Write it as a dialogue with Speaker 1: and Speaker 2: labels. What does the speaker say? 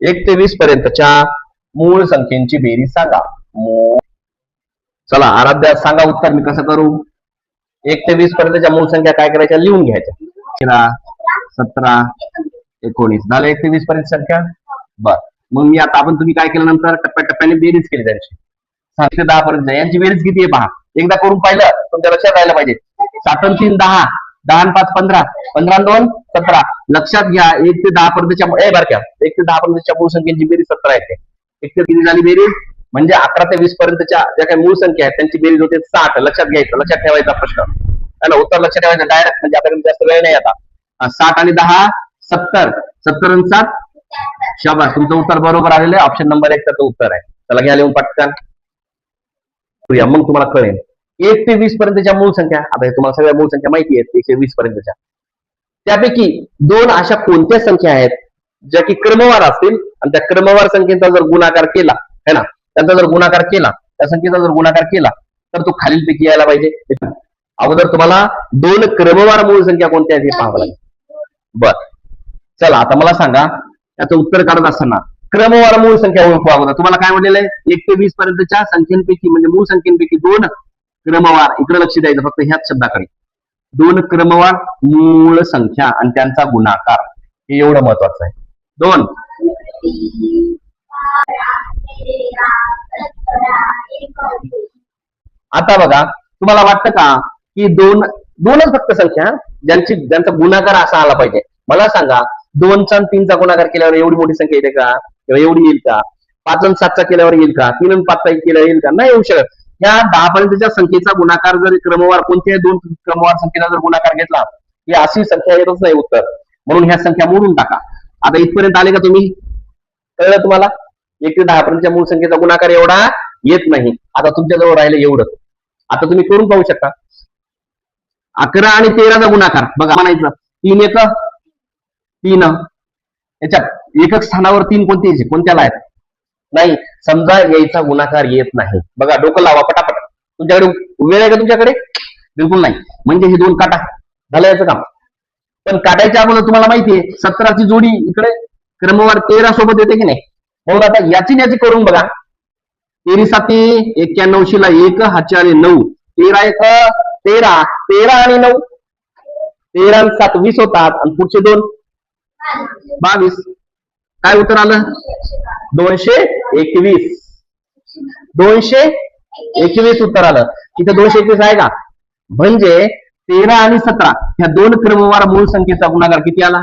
Speaker 1: 1 ते 20 पर्यंतच्या मूळ संख्येची बेरीज सांगा. चला आराध्या सांगा उत्तर. मी कसं करू? 1 ते 20 पर्यंतच्या मूळ संख्या काय करायच्या? लिहून घ्यायच्या. 13, 17, 19 झालं 1 ते 20 पर्यंत संख्या. बर मग मी आता तुम्ही काय केलं नंतर टप्प्याटप्प्याने बेरीज केली त्यांची. 7 ते 10 पर्यंत यांची बेरीज किती आहे पहा. एकदा करून पाहिलं तुमच्या लक्षात राहायला पाहिजे. 7 आणि 3 10, 10 आणि 5 15, 15 आणि 2 17. लक्षात घ्या 1 ते 10 पर्यंतच्या 1 ते 10 पर्यंतच्या मूळ संख्येची बेरीज 17 येते. 1 ते 3 झाली बेरीज म्हणजे 11 ते 20 पर्यंतच्या ज्या काही मूळ संख्या आहेत त्यांची बेरीज होते 60. लक्षात घ्यायचं, लक्षात ठेवायचा प्रश्न है ना. उत्तर लक्षात ठेवायचं डायरेक्ट, म्हणजे आपल्याकडे जास्त वेळ नाही आता. 60 आणि 10 70, 70 आणि 7 शाबास. तुमचं उत्तर बरोबर आलेलं आहे. ऑप्शन नंबर 1 चं उत्तर आहे. चला घ्या लिहून पटकन. मग तुम्हाला कळेल 1 ते 20 पर्यंतच्या मूळ संख्या. आता हे तुम्हाला सगळ्या मूळ संख्या माहिती आहेत 120 पर्यंतच्या. त्यापैकी 2 अशा कोणत्या संख्या आहेत ज्या की क्रमवार असतील आणि त्या क्रमवार संख्येचा जर गुणाकार केला है ना, त्यांचा जर गुणाकार केला, त्या संख्येचा जर गुणाकार केला तर तो खालीलपैकी यायला पाहिजे. अगोदर तुम्हाला 2 क्रमवार मूळ संख्या कोणत्या आहेत हे पाहावं लागेल. बर चला आता मला सांगा याचं उत्तर काढत असताना क्रमवार मूळ संख्या ओळखू अगोदर. तुम्हाला काय म्हटलेलं आहे? 1 ते 20 पर्यंतच्या संख्येपैकी म्हणजे मूळ संख्येपैकी 2 क्रमवार, इकडे लक्ष द्यायचं फक्त ह्याच शब्दाकडे. 2 क्रमवार मूळ संख्या आणि त्यांचा गुणाकार, हे एवढं महत्वाचं आहे. 2 आता बघा तुम्हाला वाटतं का की 2च फक्त संख्या ज्यांचा गुणाकार असा आला पाहिजे? मला सांगा 2चा आणि 3चा गुणाकार केल्यावर एवढी मोठी संख्या येते का? किंवा एवढी येईल का? 5 आणि 7चा केल्यावर येईल का? 3 आणि 5चा केल्यावर येईल का? नाही येऊ शकत. या 10 पर्यंतच्या संख्येचा गुणाकार जर क्रमवार कोणत्याही 2 क्रमवार संख्येचा जर गुणाकार घेतला ही अशी संख्या येतच नाही उत्तर. म्हणून ह्या संख्या मोडून टाका. आता इथपर्यंत आले का तुम्ही? कळलं तुम्हाला? 1 ते 10 पर्यंतच्या मूळ संख्येचा गुणाकार एवढा येत नाही. आता तुमच्याजवळ राहिलं एवढं. आता तुम्ही करून पाहू शकता. 11 आणि 13चा गुणाकार बघा म्हणायचं 3 1 3. याच्यात एकक स्थानावर 3 कोणत्याला आहेत? नाही. समजा यायचा गुणाकार येत नाही. बघा डोकं लावा पटापट. तुमच्याकडे वेळ आहे का? तुमच्याकडे बिलकुल नाही. म्हणजे हे 2 काटा झालं याचं काम. पण काटायच्या अगोदर तुम्हाला माहितीये 17ची जोडी इकडे क्रमवार 13 सोबत येते की नाही. मग आता याची करून बघा. 13 7 91 ला 1 हातचे आले 9, 13 1 13, 13 आणि 9 13 आणि 7 20 होतात आणि पुढचे 2 22. काय उत्तर आलं? 221. 221 उत्तर आलं. इथे 221 आहे का? म्हणजे 13 आणि 17 ह्या 2 क्रमवार मूळ संख्येचा गुणाकार किती आला?